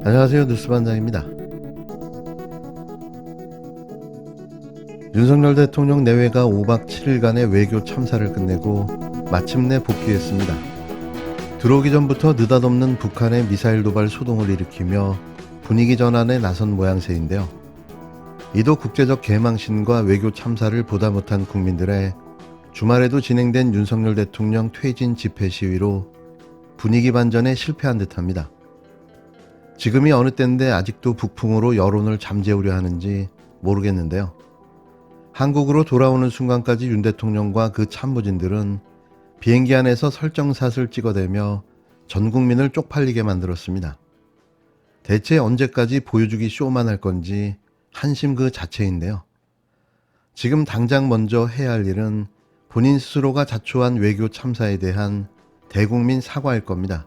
안녕하세요. 뉴스반장입니다. 윤석열 대통령 내외가 5박 7일간의 외교 참사를 끝내고 마침내 복귀했습니다. 들어오기 전부터 느닷없는 북한의 미사일 도발 소동을 일으키며 분위기 전환에 나선 모양새인데요. 이도 국제적 개망신과 외교 참사를 보다 못한 국민들의 주말에도 진행된 윤석열 대통령 퇴진 집회 시위로 분위기 반전에 실패한 듯합니다. 지금이 어느 때인데 아직도 북풍으로 여론을 잠재우려 하는지 모르겠는데요. 한국으로 돌아오는 순간까지 윤 대통령과 그 참모진들은 비행기 안에서 설정샷을 찍어대며 전 국민을 쪽팔리게 만들었습니다. 대체 언제까지 보여주기 쇼만 할 건지 한심 그 자체인데요. 지금 당장 먼저 해야 할 일은 본인 스스로가 자초한 외교 참사에 대한 대국민 사과일 겁니다.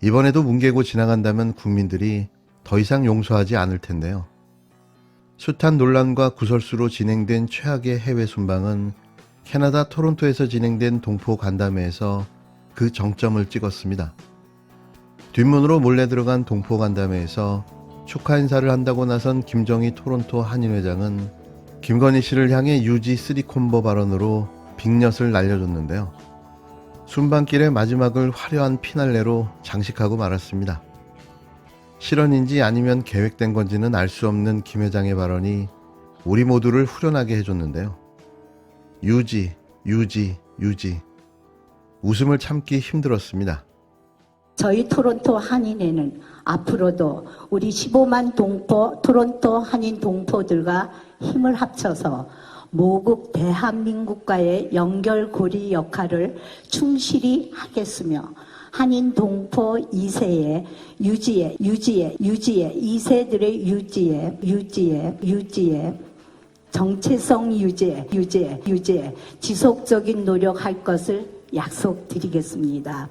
이번에도 뭉개고 지나간다면 국민들이 더 이상 용서하지 않을 텐데요. 숱한 논란과 구설수로 진행된 최악의 해외 순방은 캐나다 토론토에서 진행된 동포 간담회에서 그 정점을 찍었습니다. 뒷문으로 몰래 들어간 동포 간담회에서 축하 인사를 한다고 나선 김정희 토론토 한인회장은 김건희 씨를 향해 유지 쓰리콤보 발언으로 빅엿을 날려줬는데요. 순방길의 마지막을 화려한 피날레로 장식하고 말았습니다. 실언인지 아니면 계획된 건지는 알 수 없는 김 회장의 발언이 우리 모두를 후련하게 해줬는데요. 유지. 웃음을 참기 힘들었습니다. 저희 토론토 한인회는 앞으로도 우리 15만 동포 토론토 한인 동포들과 힘을 합쳐서 모국 대한민국과의 연결고리 역할을 충실히 하겠으며 한인 동포 2세의 유지에 2세들의 유지에 정체성 유지에 지속적인 노력할 것을 약속드리겠습니다.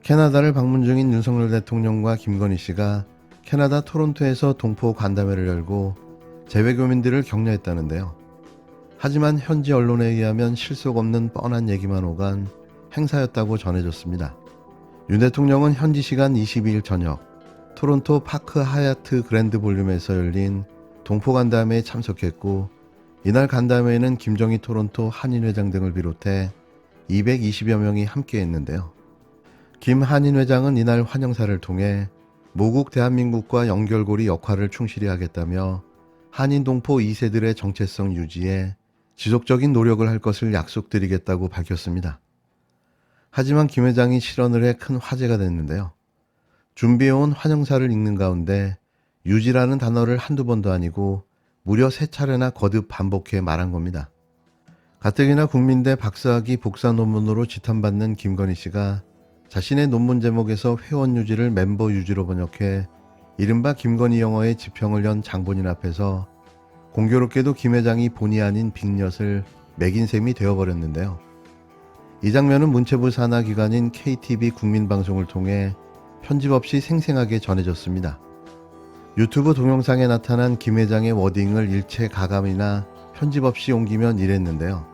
캐나다를 방문 중인 윤석열 대통령과 김건희 씨가 캐나다 토론토에서 동포 간담회를 열고 재외교민들을 격려했다는데요. 하지만 현지 언론에 의하면 실속 없는 뻔한 얘기만 오간 행사였다고 전해졌습니다. 윤 대통령은 현지 시간 22일 저녁 토론토 파크 하얏트 그랜드 볼륨에서 열린 동포 간담회에 참석했고 이날 간담회에는 김정희 토론토 한인회장 등을 비롯해 220여 명이 함께했는데요. 김 한인회장은 이날 환영사를 통해 모국 대한민국과 연결고리 역할을 충실히 하겠다며 한인 동포 2세들의 정체성 유지에 지속적인 노력을 할 것을 약속드리겠다고 밝혔습니다. 하지만 김 회장이 실언을 해 큰 화제가 됐는데요. 준비해온 환영사를 읽는 가운데 유지라는 단어를 한두 번도 아니고 무려 3차례나 거듭 반복해 말한 겁니다. 가뜩이나 국민대 박사학위 복사 논문으로 지탄받는 김건희 씨가 자신의 논문 제목에서 회원 유지를 멤버 유지로 번역해 이른바 김건희 영어의 지평을 연 장본인 앞에서 공교롭게도 김 회장이 본의 아닌 빅엿을 매긴 셈이 되어버렸는데요. 이 장면은 문체부 산하 기관인 KTV 국민방송을 통해 편집 없이 생생하게 전해졌습니다. 유튜브 동영상에 나타난 김 회장의 워딩을 일체 가감이나 편집 없이 옮기면 이랬는데요.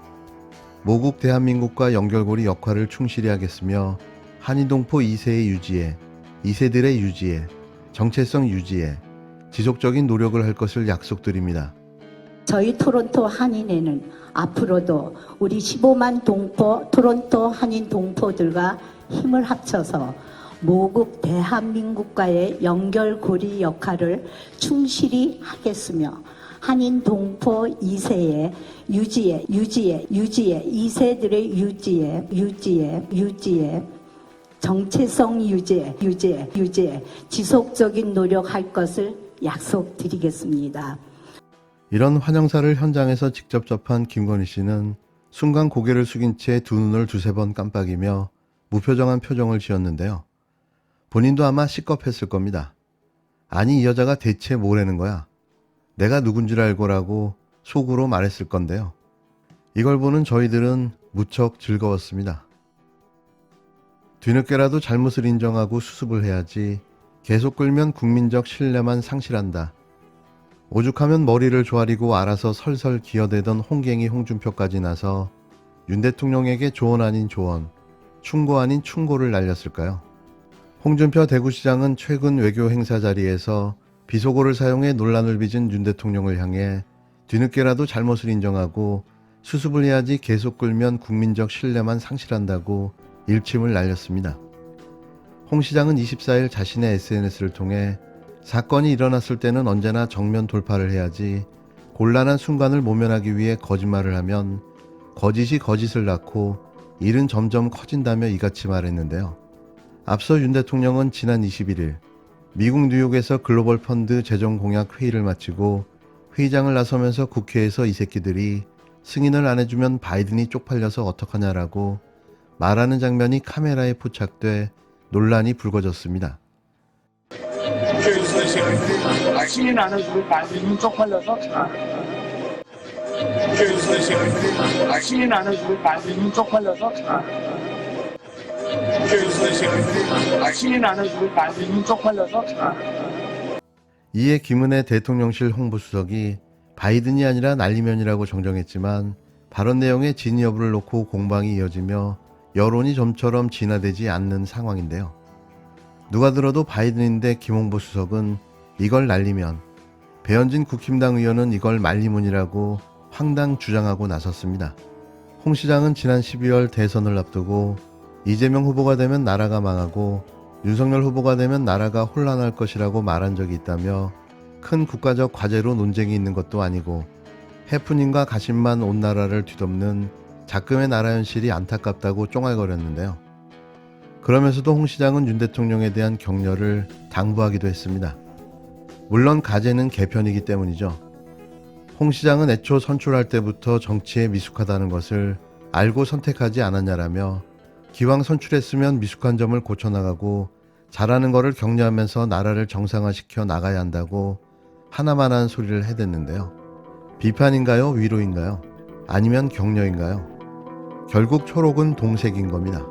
모국 대한민국과 연결고리 역할을 충실히 하겠으며 한인동포 2세의 유지에 2세들의 유지에 정체성 유지에 지속적인 노력을 할 것을 약속드립니다. 저희 토론토 한인회는 앞으로도 우리 15만 동포 토론토 한인 동포들과 힘을 합쳐서 모국 대한민국과의 연결고리 역할을 충실히 하겠으며 한인 동포 2세의 유지에 2세들의 유지에 정체성 유지에 지속적인 노력할 것을 약속드리겠습니다. 이런 환영사를 현장에서 직접 접한 김건희 씨는 순간 고개를 숙인 채 두 눈을 두세 번 깜빡이며 무표정한 표정을 지었는데요. 본인도 아마 시겁했을 겁니다. 아니 이 여자가 대체 뭐라는 거야? 내가 누군 줄 알고라고 속으로 말했을 건데요. 이걸 보는 저희들은 무척 즐거웠습니다. 뒤늦게라도 잘못을 인정하고 수습을 해야지 계속 끌면 국민적 신뢰만 상실한다. 오죽하면 머리를 조아리고 알아서 설설 기어대던 홍갱이 홍준표까지 나서 윤 대통령에게 조언 아닌 조언, 충고 아닌 충고를 날렸을까요? 홍준표 대구시장은 최근 외교 행사 자리에서 비속어를 사용해 논란을 빚은 윤 대통령을 향해 뒤늦게라도 잘못을 인정하고 수습을 해야지 계속 끌면 국민적 신뢰만 상실한다고 일침을 날렸습니다. 홍 시장은 24일 자신의 SNS를 통해 사건이 일어났을 때는 언제나 정면 돌파를 해야지 곤란한 순간을 모면하기 위해 거짓말을 하면 거짓이 거짓을 낳고 일은 점점 커진다며 이같이 말했는데요. 앞서 윤 대통령은 지난 21일 미국 뉴욕에서 글로벌 펀드 재정 공약 회의를 마치고 회의장을 나서면서 국회에서 이 새끼들이 승인을 안 해주면 바이든이 쪽팔려서 어떡하냐라고 말하는 장면이 카메라에 포착돼 논란이 불거졌습니다. 승인 안 해주고 바이든이 쪽팔려서 승인 안 해주고 바이든이 쪽팔려서 승인 안 해주고 바이든이 쪽팔려서 이에 김은혜 대통령실 홍보수석이 바이든이 아니라 날리면이라고 정정했지만 발언 내용의 진위 여부를 놓고 공방이 이어지며 여론이 좀처럼 진화되지 않는 상황인데요. 누가 들어도 바이든인데 김홍보 수석은 이걸 날리면, 배현진 국힘당 의원은 이걸 말리문이라고 황당 주장하고 나섰습니다. 홍 시장은 지난 12월 대선을 앞두고 이재명 후보가 되면 나라가 망하고 윤석열 후보가 되면 나라가 혼란할 것이라고 말한 적이 있다며 큰 국가적 과제로 논쟁이 있는 것도 아니고 해프닝과 가십만 온 나라를 뒤덮는 작금의 나라 현실이 안타깝다고 쫑알거렸는데요. 그러면서도 홍 시장은 윤 대통령에 대한 격려를 당부하기도 했습니다. 물론 가제는 개편이기 때문이죠. 홍 시장은 애초 선출할 때부터 정치에 미숙하다는 것을 알고 선택하지 않았냐라며 기왕 선출했으면 미숙한 점을 고쳐나가고 잘하는 거를 격려하면서 나라를 정상화시켜 나가야 한다고 하나만한 소리를 해댔는데요. 비판인가요? 위로인가요? 아니면 격려인가요? 결국 초록은 동색인 겁니다.